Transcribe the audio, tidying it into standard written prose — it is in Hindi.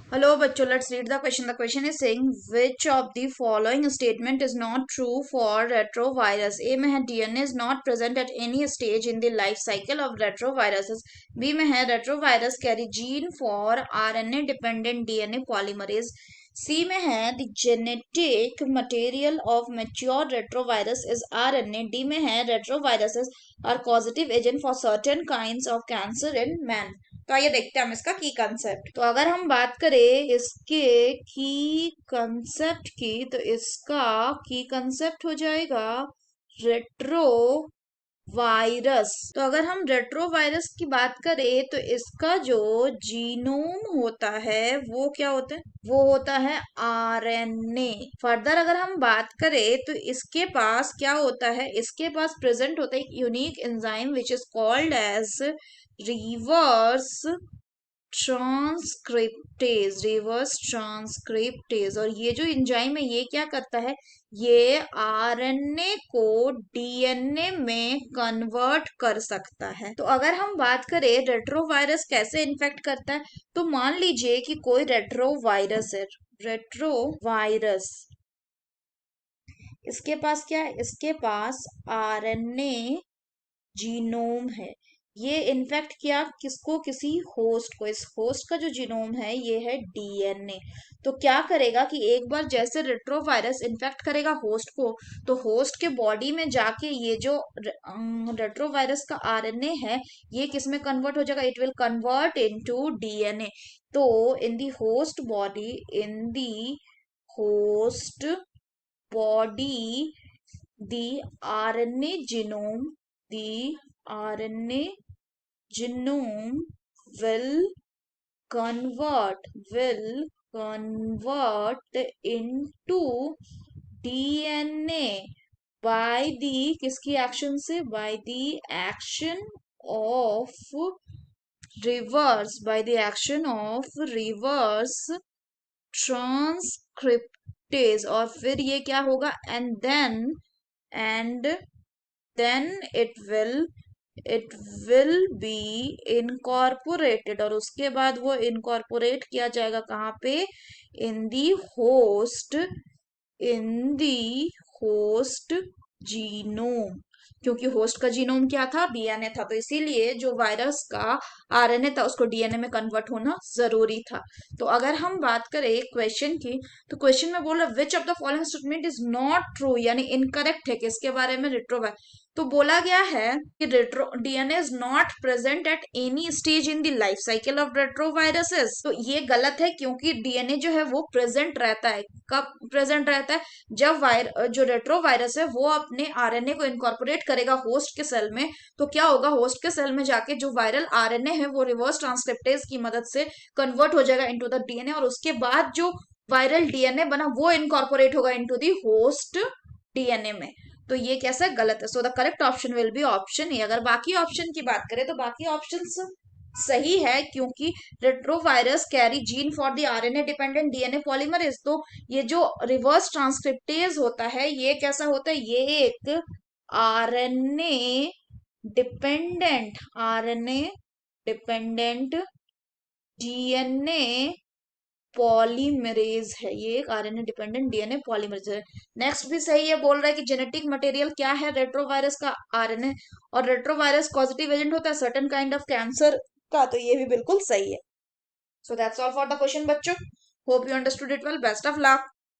Hello, bachcho. Let's read the question. The question is saying which of the following statement is not true for retrovirus? A में है DNA is not present at any stage in the life cycle of retroviruses. B में है retrovirus carry gene for RNA dependent DNA polymerase. C में है the genetic material of mature retrovirus is RNA. D में है retroviruses are causative agent for certain kinds of cancer in man. तो आइए देखते हैं हम इसका की कंसेप्ट। तो अगर हम बात करें इसके की कंसेप्ट की, तो इसका की कंसेप्ट हो जाएगा रेट्रो वायरस। तो अगर हम रेट्रो वायरस की बात करें तो इसका जो जीनोम होता है वो क्या होता है, वो होता है आरएनए। फर्दर अगर हम बात करें तो इसके पास क्या होता है, इसके पास प्रेजेंट होता है एक unique enzyme which is called as reverse transcriptase. और ये जो एंजाइम है ये क्या करता है, ये आरएनए को डीएनए में कन्वर्ट कर सकता है। तो अगर हम बात करें रेट्रोवायरस कैसे इन्फेक्ट करता है, तो मान लीजिए कि कोई रेट्रोवायरस है, रेट्रोवायरस इसके पास क्या है, इसके पास आरएनए जीनोम है। ये इन्फेक्ट किया किसको, किसी होस्ट को। इस होस्ट का जो जीनोम है ये है डीएनए। तो क्या करेगा कि एक बार जैसे रेट्रोवायरस इन्फेक्ट करेगा होस्ट को, तो होस्ट के बॉडी में जाके ये जो रेट्रोवायरस का आरएनए है ये किस में कन्वर्ट हो जाएगा, it will convert into DNA. तो in the host body, in the host body, the RNA genome, the RNA genome will convert will convert into DNA by the किसकी एक्शन से, by the action of reverse transcriptase. और फिर ये क्या होगा, and then it will be incorporated. और उसके बाद वो इनकॉर्पोरेट किया जाएगा कहाँ पे, in the host in the host genome. क्योंकि होस्ट का जीनोम क्या था, डीएनए था, तो इसीलिए जो वायरस का आरएनए था उसको डीएनए में कन्वर्ट होना जरूरी था। तो अगर हम बात करें क्वेश्चन की, तो क्वेश्चन में बोला which of the following statement is not true, यानी इनकरेक्ट है किसके बारे में, रेट्रोवायरस। तो बोला गया है कि retro DNA is not present at any stage in the life cycle of retroviruses. तो ये गलत है, क्योंकि डीएनए जो है वो प्रेजेंट रहता है। कब प्रेजेंट रहता है, जब जो रेट्रोवायरस है वो अपने आरएनए को इनकॉर्पोरेट करेगा होस्ट के सेल में। तो क्या होगा, होस्ट के सेल में जाके जो वायरल आरएनए है वो रिवर्स ट्रांसक्रिप्टेज की मदद से कन्वर्ट हो जाएगा इनटू द डीएनए, और उसके बाद जो वायरल डीएनए बना वो इनकॉर्पोरेट होगा इनटू द होस्ट डीएनए में। तो ये कैसा गलत है। So the correct option will be option A. अगर बाकी ऑप्शन की बात करें तो बाकी ऑप्शंस सही है, क्योंकि retrovirus carry gene for the RNA dependent DNA polymerase. तो ये जो रिवर्स ट्रांसक्रिप्टेज होता है ये कैसा होता है, ये एक आरएनए डिपेंडेंट डीएनए पॉलीमरेज है। ये एक आरएनए डिपेंडेंट डीएनए पॉलीमरेज है। नेक्स्ट भी सही है, बोल रहा है कि जेनेटिक मटेरियल क्या है रेट्रोवायरस का, आरएनए। और रेट्रोवायरस पॉजिटिव एजेंट होता है सर्टेन काइंड ऑफ कैंसर का, तो ये भी बिल्कुल सही है। So that's all for the question बच्चों। Hope you understood it well. Best of luck.